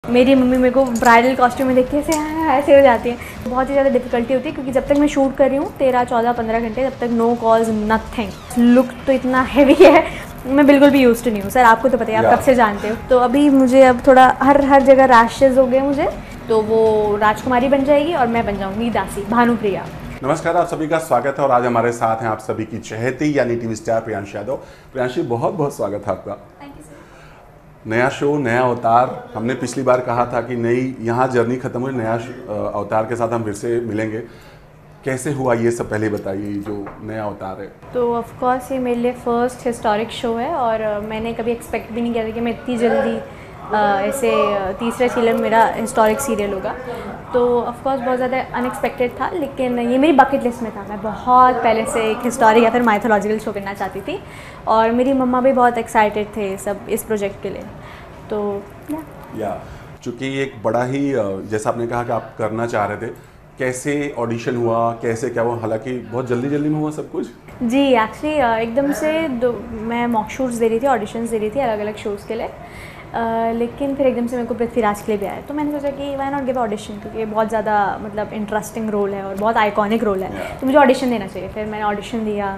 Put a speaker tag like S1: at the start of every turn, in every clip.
S1: मेरी मम्मी मेरे को ब्राइडल कॉस्ट्यूम में देख के ऐसे हो जाती है। बहुत ही ज़्यादा डिफिकल्टी होती है क्योंकि जब तक मैं शूट कर रही हूँ 13, 14, 15 घंटे, तब तक नो कॉल्स नथिंग। लुक तो इतना हैवी है, मैं बिल्कुल भी यूज्ड नहीं हूँ। सर आपको तो पता है, आप कब से जानते हो। तो अभी मुझे अब थोड़ा हर जगह रैशेज हो गए मुझे, तो वो राजकुमारी बन जाएगी और मैं बन जाऊँगी दासी, भानुप्रिया।
S2: नमस्कार, आप सभी का स्वागत है और आज हमारे साथ हैं आप सभी की चहेती यानी टीवी स्टार प्रियांशी यादव। प्रियांशी, बहुत बहुत स्वागत है आपका।
S1: Thank you sir.
S2: नया शो, नया अवतार। हमने पिछली बार कहा था कि नई यहाँ जर्नी खत्म हुई, नया अवतार के साथ हम फिर से मिलेंगे। कैसे हुआ ये सब पहले बताइए, जो नया अवतार है।
S1: तो ऑफ कोर्स ये मेरे लिए फर्स्ट हिस्टोरिक शो है और मैंने कभी एक्सपेक्ट भी नहीं किया था कि मैं इतनी जल्दी ऐसे तीसरा सीरियल मेरा हिस्टोरिक सीरियल होगा। तो ऑफ कोर्स बहुत ज़्यादा अनएक्सपेक्टेड था, लेकिन ये मेरी बकेट लिस्ट में था। मैं बहुत पहले से एक हिस्टोरिक या फिर माइथोलॉजिकल शो करना चाहती थी और मेरी मम्मा भी बहुत एक्साइटेड थे सब इस प्रोजेक्ट के लिए। तो
S2: या चूँकि एक बड़ा ही जैसा आपने कहा कि आप करना चाह रहे थे, कैसे ऑडिशन हुआ, कैसे क्या हुआ? हालांकि बहुत जल्दी में हुआ सब कुछ।
S1: जी एक्चुअली एकदम से मैं मॉक शूट्स दे रही थी, ऑडिशंस दे रही थी अलग अलग शोज़ के लिए। लेकिन फिर एकदम से मेरे को पृथ्वीराज के लिए भी आया, तो मैंने सोचा कि वाई नॉट गिव ऑडिशन, क्योंकि ये बहुत ज़्यादा मतलब इंटरेस्टिंग रोल है और बहुत आइकॉनिक रोल है, तो मुझे ऑडिशन देना चाहिए। फिर मैंने ऑडिशन दिया,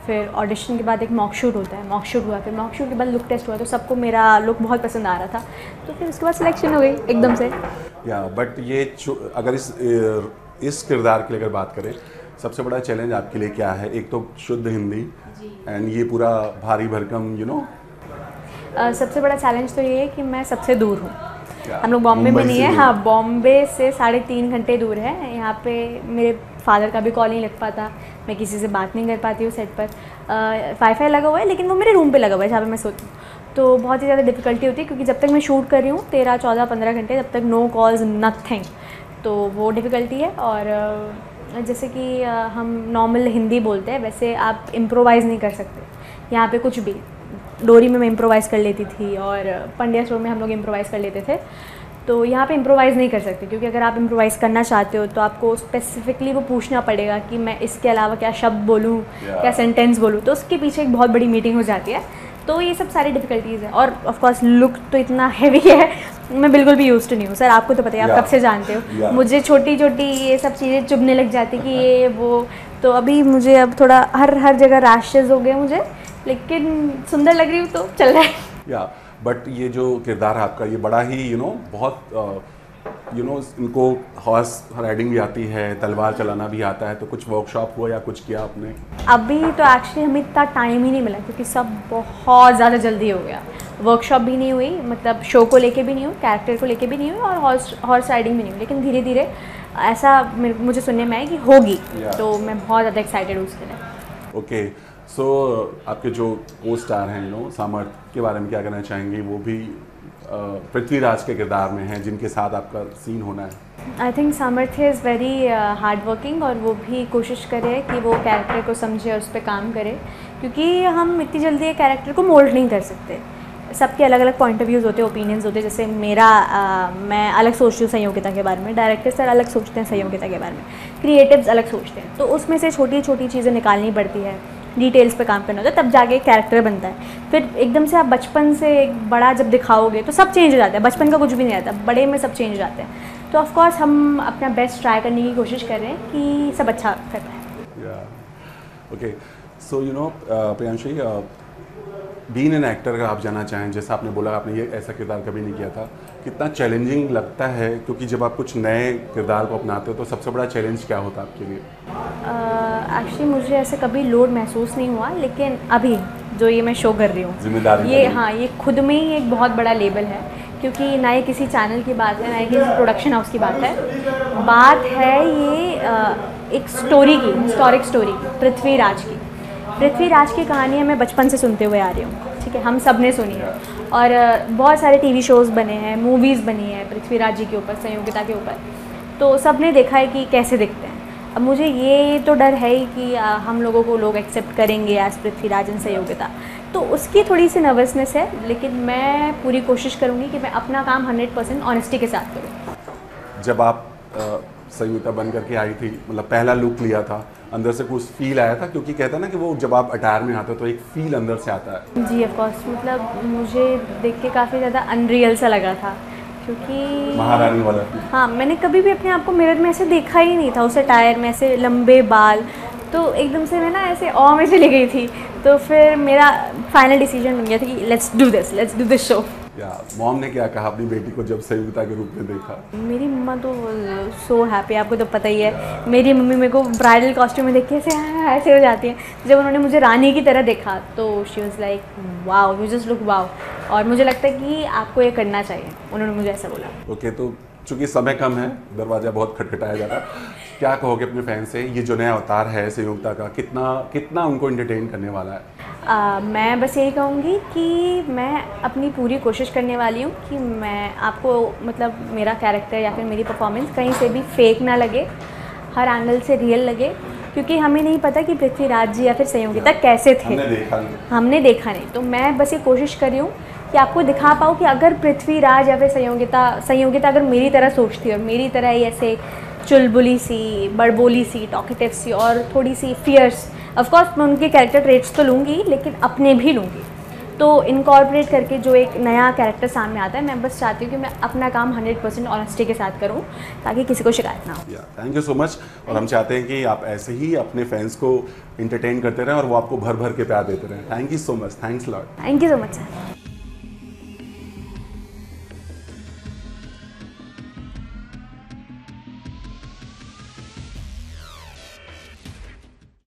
S1: फिर ऑडिशन के बाद एक मॉक शूट होता है, मॉक शूट हुआ, फिर मॉक शूट के बाद लुक टेस्ट हुआ, तो सबको मेरा लुक बहुत पसंद आ रहा था, तो फिर उसके बाद सिलेक्शन हो गई एकदम से।
S2: या बट ये अगर इस किरदार के लिए अगर बात करें, सबसे बड़ा चैलेंज आपके लिए क्या है? एक तो शुद्ध हिंदी एंड ये पूरा भारी भरकम
S1: सबसे बड़ा चैलेंज तो ये है कि मैं सबसे दूर हूँ। हम लोग बॉम्बे में नहीं है, हाँ बॉम्बे से 3.5 घंटे दूर है। यहाँ पे मेरे फादर का भी कॉल नहीं लग पाता, मैं किसी से बात नहीं कर पाती हूँ सेट पर। वाईफाई लगा हुआ है लेकिन वो मेरे रूम पे लगा हुआ है जहाँ पे मैं सोती हूँ, तो बहुत ही ज़्यादा डिफिकल्टी होती है क्योंकि जब तक मैं शूट कर रही हूँ 13, 14, 15 घंटे, तब तक नो कॉल्स नथिंग, तो वो डिफ़िकल्टी है। और जैसे कि हम नॉर्मल हिंदी बोलते हैं, वैसे आप इम्प्रोवाइज़ नहीं कर सकते यहाँ पे कुछ भी। डोरी में मैं इम्प्रोवाइज़ कर लेती थी और पंड्या शो में हम लोग इम्प्रोवाइज़ कर लेते थे, तो यहाँ पे इम्प्रोवाइज़ नहीं कर सकते, क्योंकि अगर आप इम्प्रोवाइज़ करना चाहते हो तो आपको स्पेसिफिकली वो पूछना पड़ेगा कि मैं इसके अलावा क्या शब्द बोलूँ, क्या सेंटेंस बोलूँ, तो उसके पीछे एक बहुत बड़ी मीटिंग हो जाती है। तो ये सब सारी डिफ़िकल्टीज़ हैं और ऑफ कोर्स लुक तो इतना हैवी है, मैं बिल्कुल भी यूज्ड नहीं हूँ। सर आपको तो पता है, आप कब से जानते हो। मुझे छोटी छोटी ये सब चीज़ें चुभने लग जाती कि ये वो, तो अभी मुझे अब थोड़ा हर जगह रैशेज हो गए मुझे, लेकिन सुंदर लग रही हूँ तो चल रहा है।
S2: या बट ये जो किरदार है आपका, ये बड़ा ही बहुत इनको हॉर्स राइडिंग भी आती है, तलवार चलाना भी आता है, तो कुछ वर्कशॉप हुआ या कुछ किया आपने? अभी
S1: तो एक्चुअली हमें इतना टाइम ही नहीं मिला क्योंकि सब बहुत ज़्यादा जल्दी हो गया। वर्कशॉप भी नहीं हुई, मतलब शो को लेके भी नहीं हुई, कैरेक्टर को लेके भी नहीं हुई और हॉर्स राइडिंग भी नहीं हुई, लेकिन धीरे धीरे ऐसा मुझे सुनने में आया कि होगी, तो मैं बहुत ज़्यादा एक्साइटेड हूँ उसके लिए।
S2: ओके, सो आपके जो को स्टार हैं सामर्थ के बारे में क्या कहना चाहेंगे? वो भी पृथ्वीराज के किरदार में हैं जिनके साथ आपका सीन होना है।
S1: आई थिंक सामर्थ्य इज़ वेरी हार्ड वर्किंग और वो भी कोशिश करे कि वो कैरेक्टर को समझे और उस पर काम करे, क्योंकि हम इतनी जल्दी एक कैरेक्टर को मोल्ड नहीं कर सकते। सबके अलग अलग पॉइंट ऑफ व्यूज़ होते हैं, ओपिनियंस होते हैं। जैसे मेरा मैं अलग सोचती हूँ संयोगिता के बारे में, डायरेक्टर सर अलग सोचते हैं संयोगिता के बारे में, क्रिएटिव्स अलग सोचते हैं, तो उसमें से छोटी छोटी चीज़ें निकालनी पड़ती है, डिटेल्स पे काम करना होता है, तब जाके एक कैरेक्टर बनता है। फिर एकदम से आप बचपन से एक बड़ा जब दिखाओगे तो सब चेंज हो जाता है, बचपन का कुछ भी नहीं आता, बड़े में सब चेंज हो जाते हैं। तो ऑफकोर्स हम अपना बेस्ट ट्राई करने की कोशिश कर रहे हैं कि सब अच्छा कर पाए।
S2: Okay, so Priyanshi, being an actor अगर आप जाना चाहें, जैसा आपने बोला आपने ये ऐसा किरदार कभी नहीं किया था, कितना चैलेंजिंग लगता है? क्योंकि जब आप कुछ नए किरदार को अपनाते हो तो सबसे बड़ा चैलेंज क्या होता है आपके लिए?
S1: एक्चुअली मुझे ऐसे कभी लोड महसूस नहीं हुआ, लेकिन अभी जो ये मैं शो कर रही हूँ,
S2: जिम्मेदारी
S1: ये खुद में ही एक बहुत बड़ा लेबल है, क्योंकि ना ये किसी चैनल की बात है, ना ये किसी प्रोडक्शन हाउस की बात है ये एक स्टोरी की, हिस्टोरिक स्टोरी की, पृथ्वीराज की कहानी मैं बचपन से सुनते हुए आ रही हूँ, ठीक है, हम सब ने सुनी है और बहुत सारे टीवी शोज़ बने हैं, मूवीज़ बनी है पृथ्वीराज जी के ऊपर, संयोगिता के ऊपर, तो सब ने देखा है कि कैसे दिखते हैं। अब मुझे ये तो डर है ही कि हम लोगों को लोग एक्सेप्ट करेंगे एज पृथ्वीराज एंड संयोगिता, तो उसकी थोड़ी सी नर्वसनेस है, लेकिन मैं पूरी कोशिश करूँगी कि मैं अपना काम 100% ऑनेस्टी के साथ करूँ।
S2: जब आप संयुक्ता बन करके आई थी, मतलब पहला लुक लिया था, अंदर से कुछ फील आया था? क्योंकि कहता है ना कि वो जब आप अटायर में आते हो तो एक फील अंदर से आता है।
S1: जी ऑफ कोर्स, मतलब मुझे देख के काफ़ी ज़्यादा अनरियल सा लगा था, क्योंकि
S2: महारानी वाला।
S1: हाँ, मैंने कभी भी अपने आप को मिरर में ऐसे देखा ही नहीं था, उस अटायर में ऐसे लंबे बाल, तो एकदम से मैं ना ऐसे ऑ में चली गई थी। तो फिर मेरा फाइनल डिसीजन बन गया था कि लेट्स डू दिस शो।
S2: या मॉम ने क्या कहा अपनी बेटी को जब संयुक्ता के रूप में देखा?
S1: मेरी मम्मा तो सो हैप्पी, आपको तो पता ही है। मेरी मम्मी मेरे को ब्राइडल कॉस्ट्यूम में देख के ऐसे हो जाती है। जब उन्होंने मुझे रानी की तरह देखा तो she was like wow, you just look wow. और मुझे लगता है कि आपको ये करना चाहिए, उन्होंने मुझे ऐसा बोला।
S2: ओके, तो चूंकि समय कम है, दरवाज़ा बहुत खटखटाया जा रहा, क्या कहोगे अपने फैन से? ये जो नया अवतार है संयुक्ता का, कितना उनको एंटरटेन करने वाला है?
S1: मैं बस यही कहूँगी कि मैं अपनी पूरी कोशिश करने वाली हूँ कि मैं आपको मतलब मेरा कैरेक्टर या फिर मेरी परफॉर्मेंस कहीं से भी फेक ना लगे, हर एंगल से रियल लगे, क्योंकि हमें नहीं पता कि पृथ्वीराज जी या फिर संयोगिता कैसे थे। हमने देखा नहीं। तो मैं बस ये कोशिश कर रही हूँ कि आपको दिखा पाऊँ कि अगर पृथ्वीराज या फिर संयोगिता अगर मेरी तरह सोचती और मेरी तरह ही ऐसे चुलबुली सी, बड़बोली सी, टॉकेटिव सी और थोड़ी सी फियर्स, ऑफ कोर्स मैं उनके कैरेक्टर ट्रेट्स तो लूँगी लेकिन अपने भी लूँगी, तो इनकॉर्पोरेट करके जो एक नया कैरेक्टर सामने आता है, मैं बस चाहती हूँ कि मैं अपना काम 100% ऑनेस्टी के साथ करूँ ताकि किसी को शिकायत ना हो।
S2: Thank you so much. और हम चाहते हैं कि आप ऐसे ही अपने फैंस को इंटरटेन करते रहें और वो आपको भर भर के प्यार देते रहें। Thank you so much. Thanks lot.
S1: Thank you so much sir.